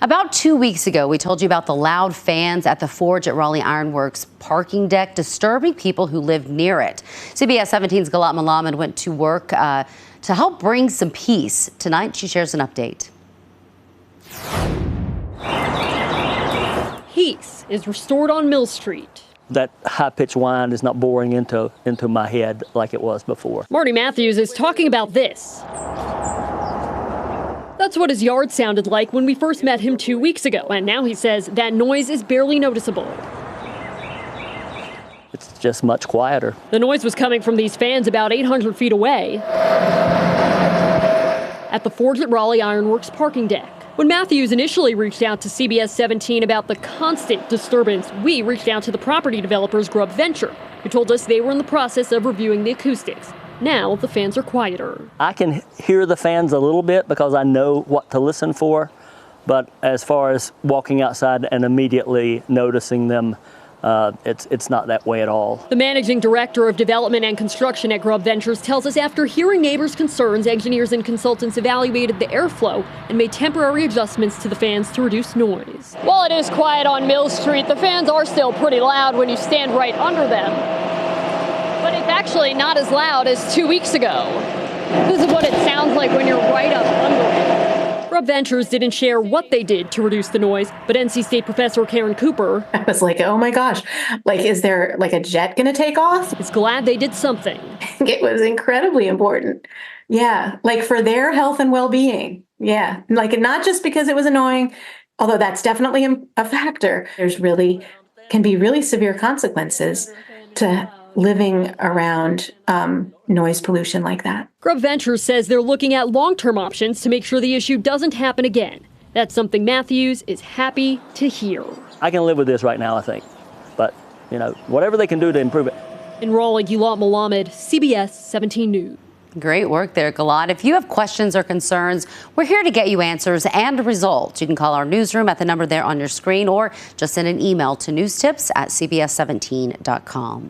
About 2 weeks ago, we told you about the loud fans at the Forge at Raleigh Ironworks parking deck disturbing people who lived near it. CBS 17's Galat Malamed went to work to help bring some peace. Tonight, she shares an update. Peace is restored on Mill Street. That high-pitched whine is not boring into my head like it was before. Marty Matthews is talking about this. That's what his yard sounded like when we first met him 2 weeks ago, and now he says that noise is barely noticeable. It's just much quieter. The noise was coming from these fans about 800 feet away at the Forge at Raleigh Ironworks parking deck. When Matthews initially reached out to CBS 17 about the constant disturbance, we reached out to the property developers Grub Venture, who told us they were in the process of reviewing the acoustics. Now the fans are quieter. I can hear the fans a little bit because I know what to listen for, but as far as walking outside and immediately noticing them, it's not that way at all. The managing director of development and construction at Grub Ventures tells us after hearing neighbors' concerns, engineers and consultants evaluated the airflow and made temporary adjustments to the fans to reduce noise. While it is quiet on Mill Street, the fans are still pretty loud when you stand right under them. But it's actually not as loud as 2 weeks ago. This is what it sounds like when you're right up under it. Grub Ventures didn't share what they did to reduce the noise, but NC State professor Karen Cooper, I was like, oh my gosh, like, is there like a jet going to take off? is glad they did something. It was incredibly important. Yeah, like for their health and well-being. Yeah, like not just because it was annoying, although that's definitely a factor. There's can be really severe consequences to living around noise pollution like that. Grub Ventures says they're looking at long-term options to make sure the issue doesn't happen again. That's something Matthews is happy to hear. I can live with this right now, I think. But, whatever they can do to improve it. In Raleigh, Galat Malamed, CBS 17 News. Great work there, Galat. If you have questions or concerns, we're here to get you answers and results. You can call our newsroom at the number there on your screen or just send an email to newstips@cbs17.com.